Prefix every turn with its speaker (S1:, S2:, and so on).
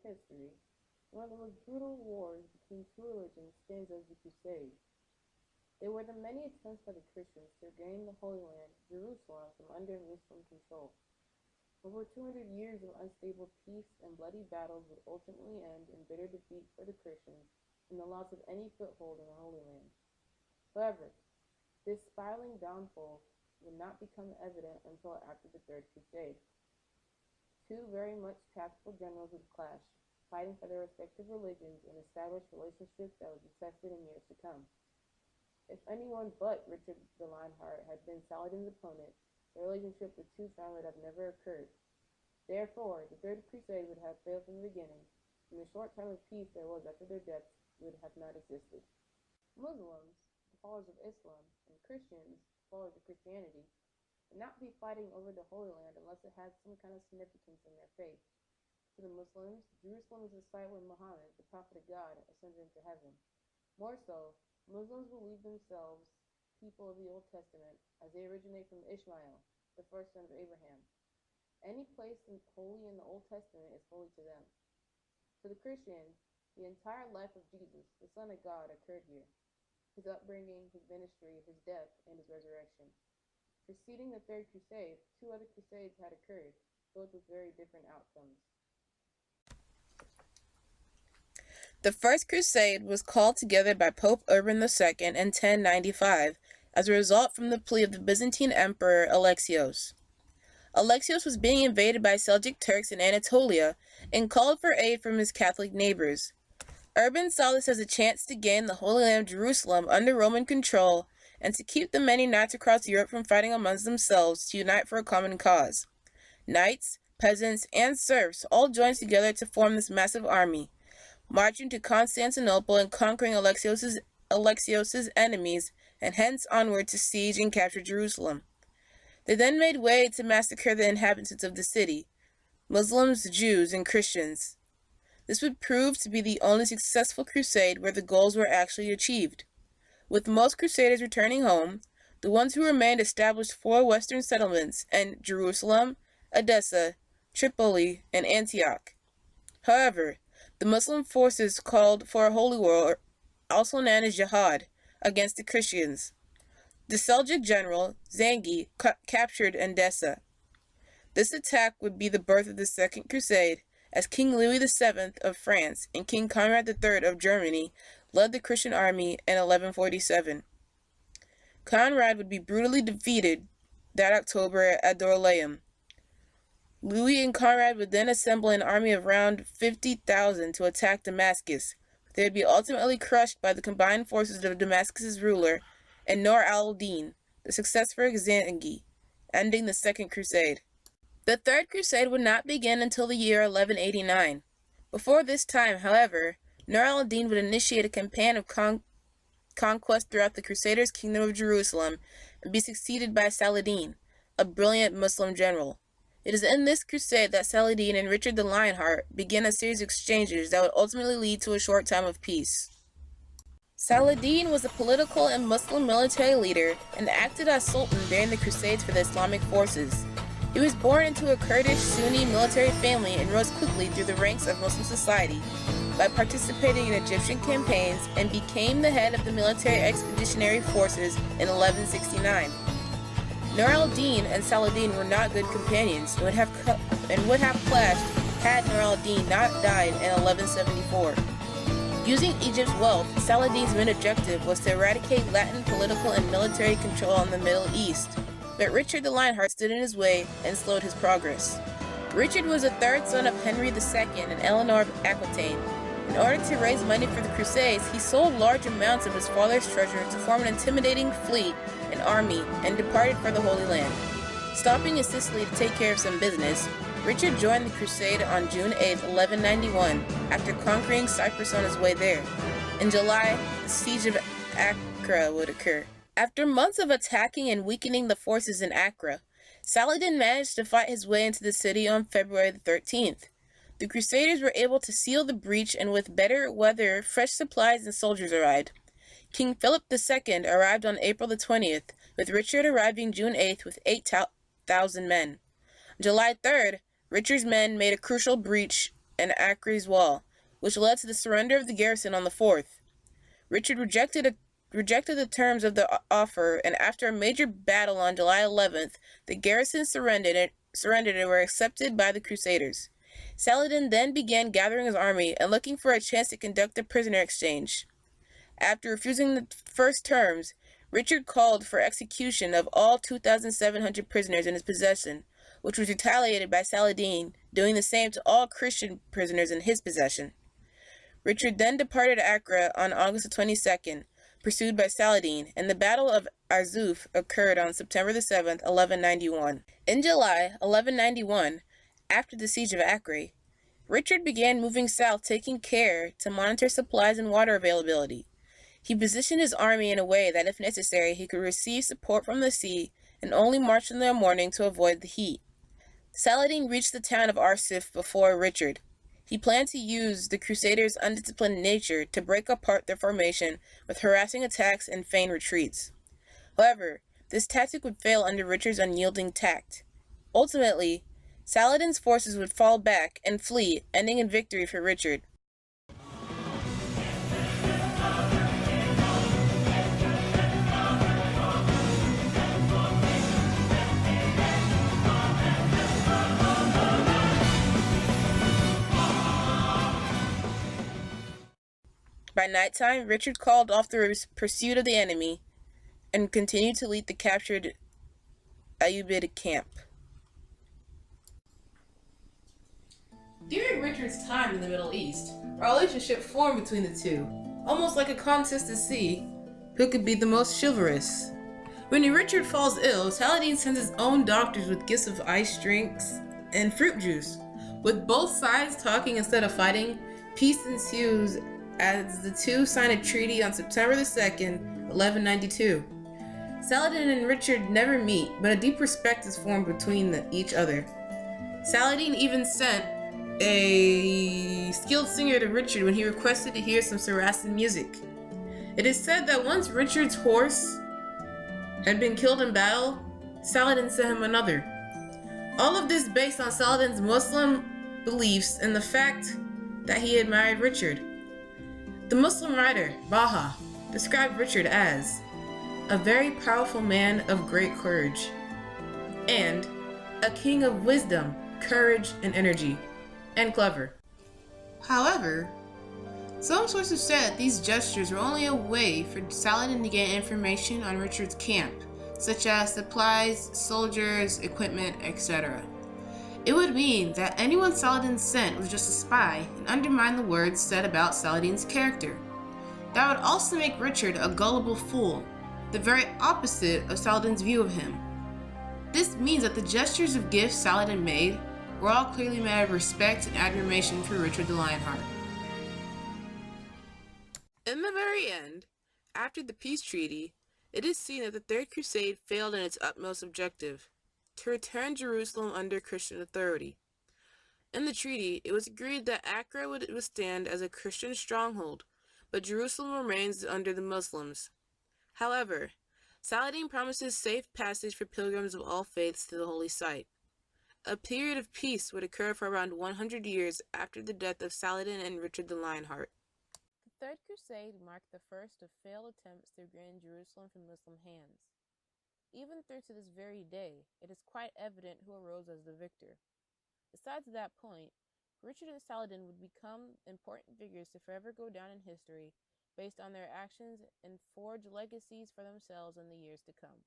S1: history, one of the most brutal wars between two religions stands as the Crusade. They were the many attempts by the Christians to regain the Holy Land, Jerusalem, from under Muslim control. Over 200 years of unstable peace and bloody battles would ultimately end in bitter defeat for the Christians and the loss of any foothold in the Holy Land. However, this spiraling downfall would not become evident until after the Third Crusade. Two very much tactical generals would clash, fighting for their respective religions and establish relationships that would be tested in years to come. If anyone but Richard the Lionheart had been Saladin's opponent, the relationship the two found would have never occurred. Therefore, the Third Crusade would have failed from the beginning, and the short time of peace there was after their deaths would have not existed. Muslims, the followers of Islam, and Christians, the followers of Christianity, would not be fighting over the Holy Land unless it had some kind of significance in their faith. To the Muslims, Jerusalem is the site where Muhammad, the prophet of God, ascended into heaven. More so, Muslims believe themselves people of the Old Testament, as they originate from Ishmael, the first son of Abraham. Any place holy in the Old Testament is holy to them. To the Christian, the entire life of Jesus, the Son of God, occurred here. His upbringing, his ministry, his death, and his resurrection. Preceding the Third Crusade, two other crusades had occurred, both with very different outcomes.
S2: The First Crusade was called together by Pope Urban II in 1095 as a result from the plea of the Byzantine Emperor Alexios. Alexios was being invaded by Seljuk Turks in Anatolia and called for aid from his Catholic neighbors. Urban saw this as a chance to gain the Holy Land of Jerusalem under Roman control and to keep the many knights across Europe from fighting amongst themselves to unite for a common cause. Knights, peasants, and serfs all joined together to form this massive army, marching to Constantinople and conquering Alexios's enemies, and hence onward to siege and capture Jerusalem. They then made way to massacre the inhabitants of the city, Muslims, Jews, and Christians. This would prove to be the only successful crusade where the goals were actually achieved. With most crusaders returning home, the ones who remained established 4 western settlements in Jerusalem, Edessa, Tripoli, and Antioch. However, the Muslim forces called for a holy war, also known as jihad, against the Christians. The Seljuk general, Zangi, captured Edessa. This attack would be the birth of the Second Crusade, as King Louis VII of France and King Conrad III of Germany led the Christian army in 1147. Conrad would be brutally defeated that October at Dorylaeum. Louis and Conrad would then assemble an army of around 50,000 to attack Damascus. They would be ultimately crushed by the combined forces of Damascus's ruler and Nur al-Din, the successor of Zangi, ending the Second Crusade. The Third Crusade would not begin until the year 1189. Before this time, however, Nur al-Din would initiate a campaign of conquest throughout the Crusaders' kingdom of Jerusalem and be succeeded by Saladin, a brilliant Muslim general. It is in this crusade that Saladin and Richard the Lionheart begin a series of exchanges that would ultimately lead to a short time of peace. Saladin was a political and Muslim military leader and acted as sultan during the crusades for the Islamic forces. He was born into a Kurdish Sunni military family and rose quickly through the ranks of Muslim society by participating in Egyptian campaigns and became the head of the military expeditionary forces in 1169. Nur al-Din and Saladin were not good companions and would have clashed had Nur al-Din not died in 1174. Using Egypt's wealth, Saladin's main objective was to eradicate Latin political and military control in the Middle East, but Richard the Lionheart stood in his way and slowed his progress. Richard was the third son of Henry II and Eleanor of Aquitaine. In order to raise money for the Crusades, he sold large amounts of his father's treasure to form an intimidating fleet and army and departed for the Holy Land. Stopping in Sicily to take care of some business, Richard joined the crusade on June 8, 1191, after conquering Cyprus on his way there. In July, the siege of Acre would occur. After months of attacking and weakening the forces in Acre, Saladin managed to fight his way into the city on February 13th. The Crusaders were able to seal the breach, and with better weather, fresh supplies and soldiers arrived. King Philip II arrived on April 20th, with Richard arriving June 8th with 8,000 men. On July 3rd, Richard's men made a crucial breach and Acre's wall, which led to the surrender of the garrison on the 4th. Richard rejected the terms of the offer, and after a major battle on July 11th, the garrison surrendered and were accepted by the Crusaders. Saladin then began gathering his army and looking for a chance to conduct a prisoner exchange. After refusing the first terms, Richard called for execution of all 2,700 prisoners in his possession, which was retaliated by Saladin doing the same to all Christian prisoners in his possession. Richard then departed Acre on August 22nd, pursued by Saladin, and the Battle of Arzuf occurred on September 7th, 1191. In July 1191, after the siege of Acre, Richard began moving south, taking care to monitor supplies and water availability. He positioned his army in a way that, if necessary, he could receive support from the sea and only marched in the morning to avoid the heat. Saladin reached the town of Arsuf before Richard. He planned to use the Crusaders' undisciplined nature to break apart their formation with harassing attacks and feigned retreats. However, this tactic would fail under Richard's unyielding tact. Ultimately, Saladin's forces would fall back and flee, ending in victory for Richard. By nighttime, Richard called off the pursuit of the enemy and continued to lead the captured Ayyubid camp. During Richard's time in the Middle East, a relationship formed between the two, almost like a contest to see who could be the most chivalrous. When Richard falls ill, Saladin sends his own doctors with gifts of ice drinks and fruit juice. With both sides talking instead of fighting, peace ensues as the two sign a treaty on September 2nd, 1192. Saladin and Richard never meet, but a deep respect is formed between each other. Saladin even sent a skilled singer to Richard when he requested to hear some Saracen music. It is said that once Richard's horse had been killed in battle, Saladin sent him another. All of this based on Saladin's Muslim beliefs and the fact that he admired Richard. The Muslim writer, Baha, described Richard as a very powerful man of great courage, and a king of wisdom, courage, and energy, and clever. However, some sources said that these gestures were only a way for Saladin to gain information on Richard's camp, such as supplies, soldiers, equipment, etc. It would mean that anyone Saladin sent was just a spy and undermine the words said about Saladin's character. That would also make Richard a gullible fool, the very opposite of Saladin's view of him. This means that the gestures of gifts Saladin made were all clearly made out of respect and admiration for Richard the Lionheart. In the very end, after the peace treaty, it is seen that the Third Crusade failed in its utmost objective, to return Jerusalem under Christian authority. In the treaty, it was agreed that Acre would withstand as a Christian stronghold, but Jerusalem remains under the Muslims. However, Saladin promises safe passage for pilgrims of all faiths to the holy site. A period of peace would occur for around 100 years after the death of Saladin and Richard the Lionheart. The Third Crusade marked the first of failed attempts to gain Jerusalem from Muslim hands. Even through to this very day, it is quite evident who arose as the victor. Besides that point, Richard and Saladin would become important figures to forever go down in history based on their actions and forge legacies for themselves in the years to come.